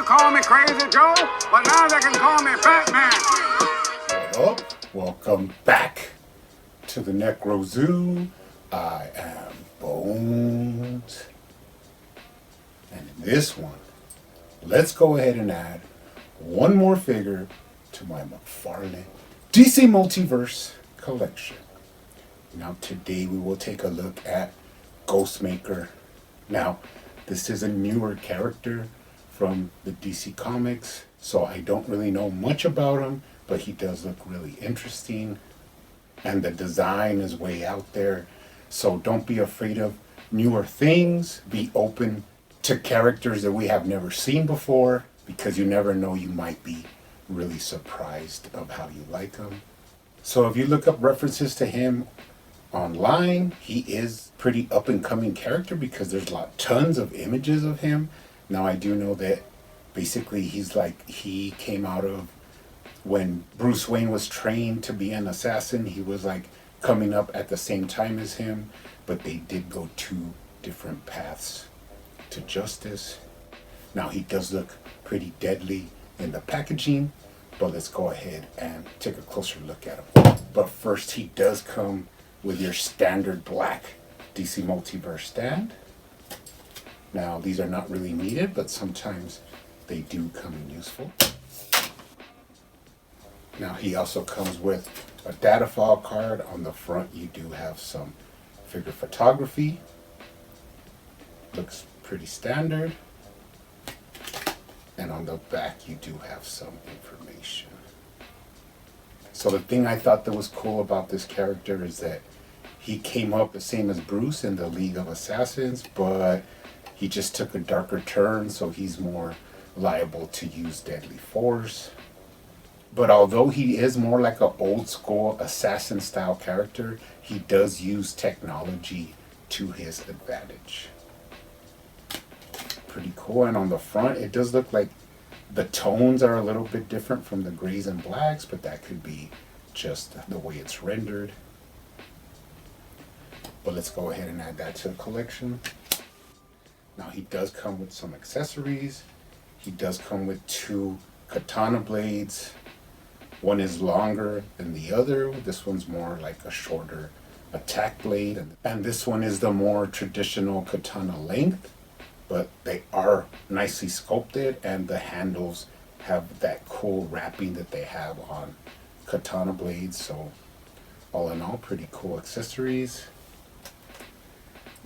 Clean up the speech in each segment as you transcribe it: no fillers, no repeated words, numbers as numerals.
to call me Crazy Joe, but now they can call me Fat Man. What up? Welcome back to the Necro Zoo. I am Bones. And in this one, let's go ahead and add one more figure to my McFarlane DC Multiverse collection. Now today we will take a look at Ghostmaker. Now, this is a newer character from the DC Comics, so I don't really know much about him, but he does look really interesting, and the design is way out there. So don't be afraid of newer things. Be open to characters that we have never seen before, because you never know, you might be really surprised of how you like him. So if you look up references to him online, he is pretty up and coming character because there's tons of images of him. Now I do know that basically he came out of when Bruce Wayne was trained to be an assassin. He was like coming up at the same time as him, but they did go two different paths to justice. Now he does look pretty deadly in the packaging, but let's go ahead and take a closer look at him. But first, he does come with your standard black DC Multiverse stand. Now these are not really needed, but sometimes they do come in useful. Now he also comes with a data file card. On the front you do have some figure photography. Looks pretty standard. And on the back you do have some information. So the thing I thought that was cool about this character is that he came up the same as Bruce in the League of Assassins, but he just took a darker turn, so he's more liable to use deadly force. But although he is more like an old school assassin style character, he does use technology to his advantage. Pretty cool. And on the front, it does look like the tones are a little bit different from the grays and blacks, but that could be just the way it's rendered. But let's go ahead and add that to the collection. Now he does come with some accessories. He does come with two katana blades. One is longer than the other. This one's more like a shorter attack blade. And this one is the more traditional katana length, but they are nicely sculpted, and the handles have that cool wrapping that they have on katana blades. So all in all, pretty cool accessories.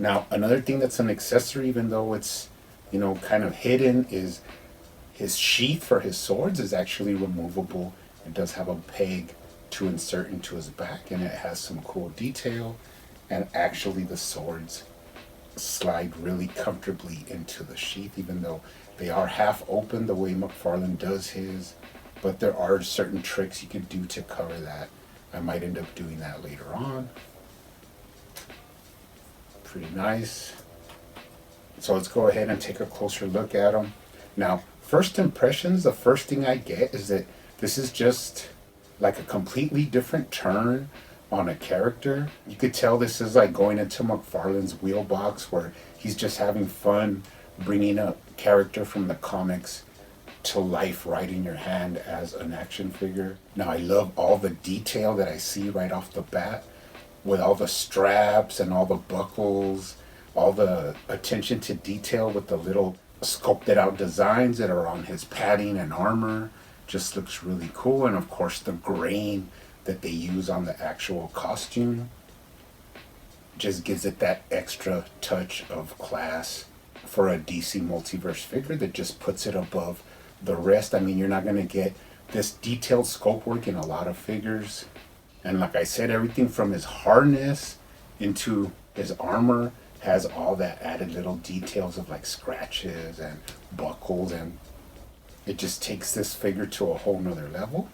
Now, another thing that's an accessory, even though it's, kind of hidden, is his sheath for his swords is actually removable. It does have a peg to insert into his back, and it has some cool detail. And actually the swords slide really comfortably into the sheath, even though they are half open the way McFarlane does his. But there are certain tricks you could do to cover that. I might end up doing that later on. Pretty nice. So let's go ahead and take a closer look at them. Now, first impressions, the first thing I get is that this is just like a completely different turn on a character. You could tell this is like going into McFarlane's wheel box, where he's just having fun bringing a character from the comics to life right in your hand as an action figure. Now I love all the detail that I see right off the bat, with all the straps and all the buckles, all the attention to detail with the little sculpted out designs that are on his padding and armor. Just looks really cool. And of course the grain that they use on the actual costume just gives it that extra touch of class for a DC Multiverse figure that just puts it above the rest. I mean, you're not going to get this detailed sculpt work in a lot of figures. And like I said, everything from his harness into his armor has all that added little details of like scratches and buckles, and it just takes this figure to a whole nother level.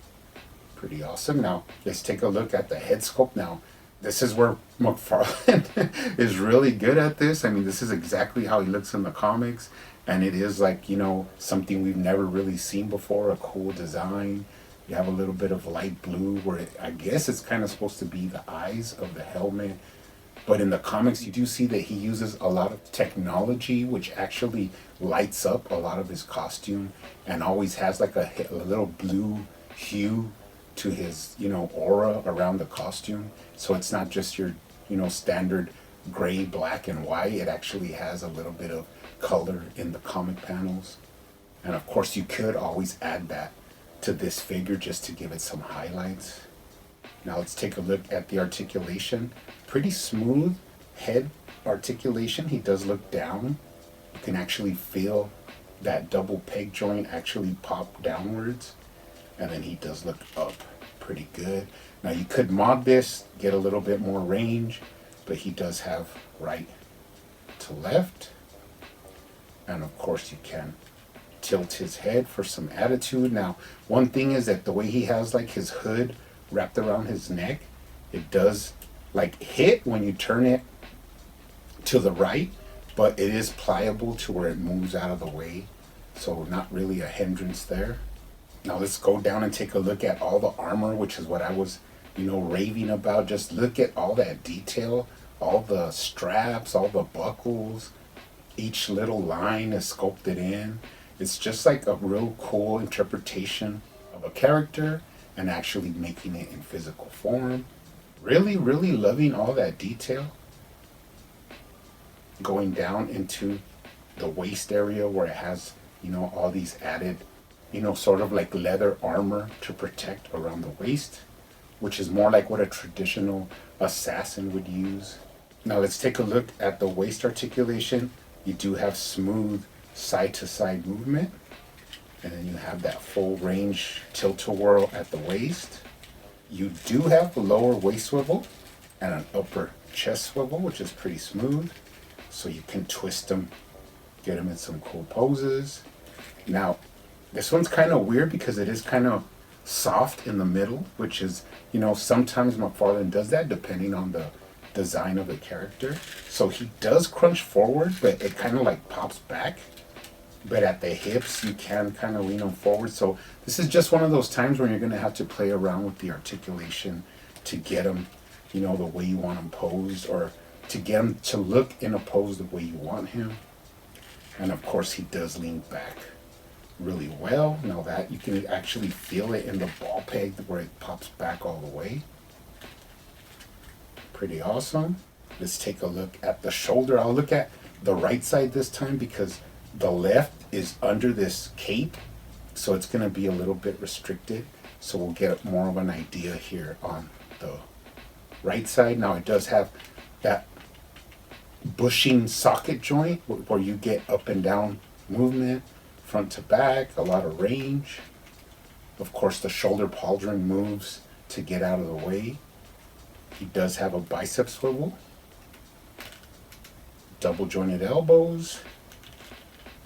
Pretty awesome. Now let's take a look at the head sculpt. Now this is where McFarlane is really good at this. I mean, this is exactly how he looks in the comics, and it is like, something we've never really seen before, a cool design. You have a little bit of light blue where I guess it's kind of supposed to be the eyes of the helmet. But in the comics, you do see that he uses a lot of technology, which actually lights up a lot of his costume and always has like a little blue hue to his, aura around the costume. So it's not just your, standard gray, black, and white. It actually has a little bit of color in the comic panels. And of course, you could always add that to this figure just to give it some highlights. Now let's take a look at the articulation. Pretty smooth head articulation. He does look down. You can actually feel that double peg joint actually pop downwards. And then he does look up pretty good. Now you could mod this, get a little bit more range, but he does have right to left. And of course you can tilt his head for some attitude. Now, one thing is that the way he has like his hood wrapped around his neck, it does like hit when you turn it to the right, but it is pliable to where it moves out of the way. So not really a hindrance there. Now let's go down and take a look at all the armor, which is what I was, raving about. Just look at all that detail, all the straps, all the buckles, each little line is sculpted in. It's just like a real cool interpretation of a character and actually making it in physical form. Really, really loving all that detail. Going down into the waist area where it has, all these added, sort of like leather armor to protect around the waist, which is more like what a traditional assassin would use. Now let's take a look at the waist articulation. You do have smooth side-to-side movement, and then you have that full range tilt-a-whirl at the waist. You do have a lower waist swivel and an upper chest swivel, which is pretty smooth, so you can twist them, get them in some cool poses. Now this one's kind of weird because it is kind of soft in the middle, which is, sometimes McFarlane does that depending on the design of the character. So he does crunch forward, but it kind of like pops back. But at the hips, you can kind of lean them forward. So this is just one of those times where you're going to have to play around with the articulation to get them, the way you want them posed, or to get him to look in a pose the way you want him. And of course, he does lean back really well. Now that you can actually feel it in the ball peg where it pops back all the way. Pretty awesome. Let's take a look at the shoulder. I'll look at the right side this time because the left is under this cape, so it's going to be a little bit restricted. So we'll get more of an idea here on the right side. Now it does have that bushing socket joint where you get up and down movement, front to back, a lot of range. Of course, the shoulder pauldron moves to get out of the way. He does have a bicep swivel, double jointed elbows,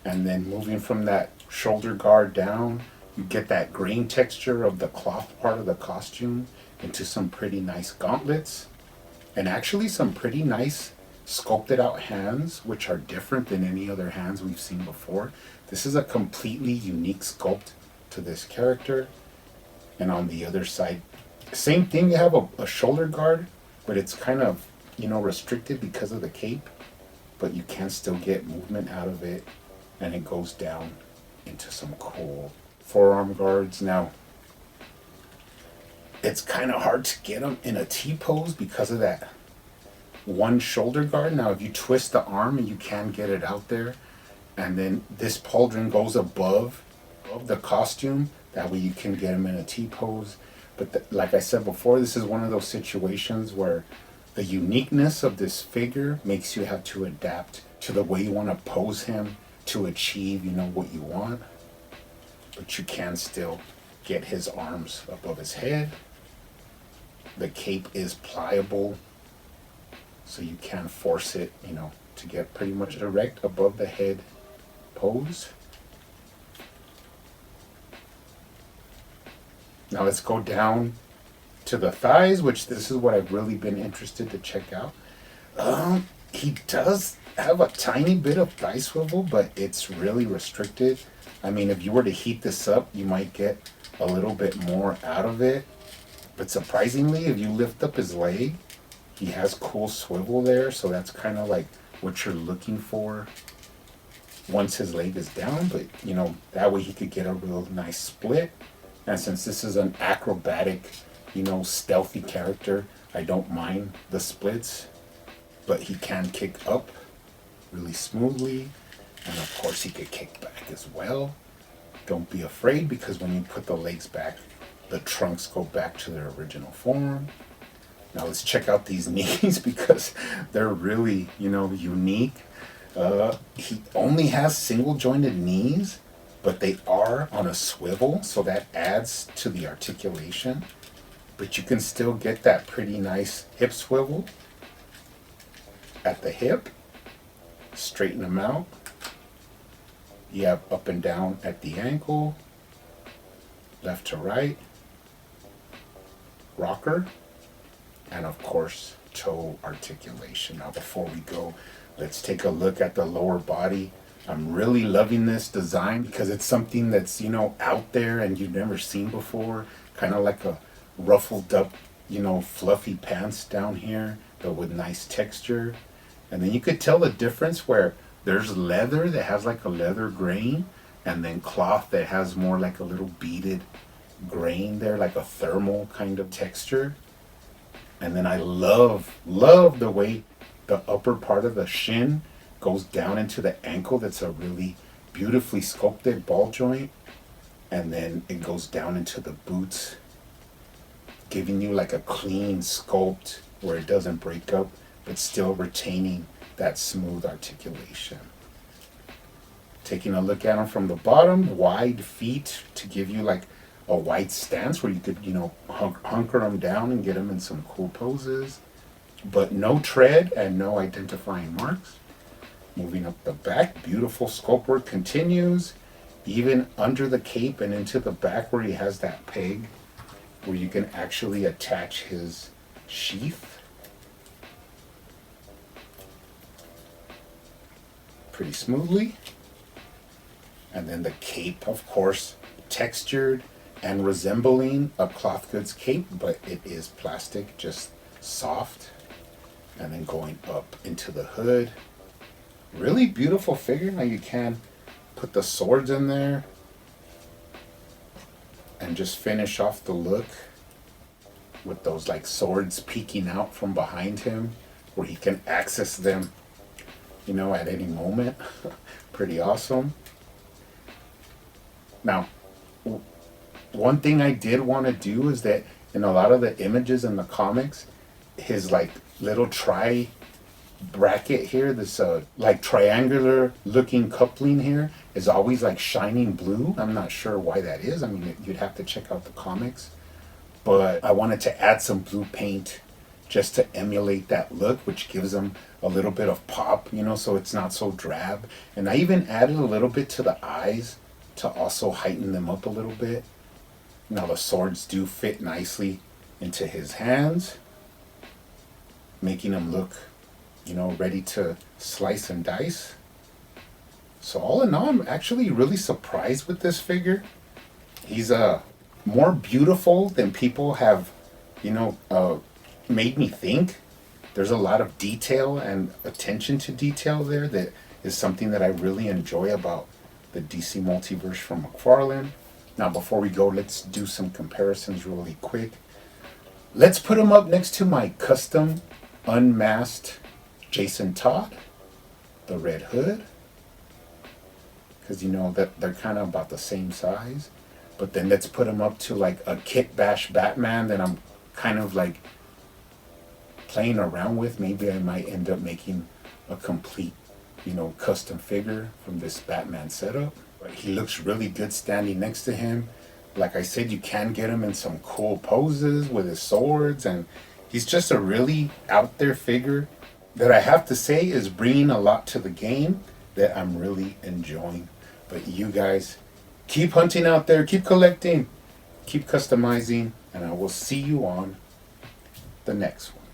and then moving from that shoulder guard down, you get that grain texture of the cloth part of the costume into some pretty nice gauntlets, and actually some pretty nice sculpted out hands, which are different than any other hands we've seen before. This is a completely unique sculpt to this character. And on the other side, same thing, you have a shoulder guard, but it's kind of, restricted because of the cape, but you can still get movement out of it, and it goes down into some cool forearm guards. Now, it's kind of hard to get them in a T-pose because of that one shoulder guard. Now, if you twist the arm, you can get it out there, and then this pauldron goes above the costume. That way you can get them in a T-pose. But like I said before, this is one of those situations where the uniqueness of this figure makes you have to adapt to the way you want to pose him to achieve, what you want. But you can still get his arms above his head. The cape is pliable, so you can force it, to get pretty much erect above the head pose. Now let's go down to the thighs, which this is what I've really been interested to check out. He does have a tiny bit of thigh swivel, but it's really restricted. I mean, if you were to heat this up, you might get a little bit more out of it. But surprisingly, if you lift up his leg, He has cool swivel there, so that's kind of like what you're looking for once his leg is down. But you know, that way he could get a real nice split. And since this is an acrobatic, you know, stealthy character, I don't mind the splits. But he can kick up really smoothly, and of course he could kick back as well. Don't be afraid, because when you put the legs back, the trunks go back to their original form. Now let's check out these knees, because they're really, you know, unique. He only has single jointed knees, but they are on a swivel, so that adds to the articulation. But you can still get that pretty nice hip swivel at the hip. Straighten them out. You have up and down at the ankle, left to right, rocker, and of course toe articulation. Now before we go, let's take a look at the lower body. I'm really loving this design because it's something that's, you know, out there and you've never seen before. Kind of like a ruffled up, you know, fluffy pants down here, but with nice texture. And then you could tell the difference where there's leather that has like a leather grain, and then cloth that has more like a little beaded grain there, like a thermal kind of texture. And then I love the way the upper part of the shin goes down into the ankle. That's a really beautifully sculpted ball joint. And then it goes down into the boots, giving you like a clean sculpt where it doesn't break up, but still retaining that smooth articulation. Taking a look at them from the bottom, wide feet to give you like a wide stance where you could, you know, hunker them down and get them in some cool poses, but no tread and no identifying marks. Moving up the back, beautiful sculpt work continues, even under the cape and into the back where he has that peg where you can actually attach his sheath. Pretty smoothly. And then the cape, of course, textured and resembling a cloth goods cape, but it is plastic, just soft. And then going up into the hood. Really beautiful figure. Now you can put the swords in there and just finish off the look with those like swords peeking out from behind him where he can access them, you know, at any moment. Pretty awesome. Now, one thing I did want to do is that in a lot of the images in the comics, his like little bracket here, this like triangular looking coupling here is always like shining blue. I'm not sure why that is. I mean, you'd have to check out the comics, but I wanted to add some blue paint just to emulate that look, which gives them a little bit of pop, you know, so it's not so drab. And I even added a little bit to the eyes to also heighten them up a little bit. Now the swords do fit nicely into his hands, making him look, you know, ready to slice and dice. So all in all, I'm actually really surprised with this figure. He's more beautiful than people have, you know, made me think. There's a lot of detail and attention to detail there that is something that I really enjoy about the DC Multiverse from McFarlane. Now before we go, let's do some comparisons really quick. Let's put him up next to my custom unmasked Jason Todd, the Red Hood, because you know that they're kind of about the same size. But then let's put him up to like a Kit Bash Batman that I'm kind of like playing around with. Maybe I might end up making a complete, you know, custom figure from this Batman setup. But he looks really good standing next to him. Like I said, you can get him in some cool poses with his swords, and he's just a really out there figure that I have to say is bringing a lot to the game that I'm really enjoying. But you guys keep hunting out there, keep collecting, keep customizing, and I will see you on the next one.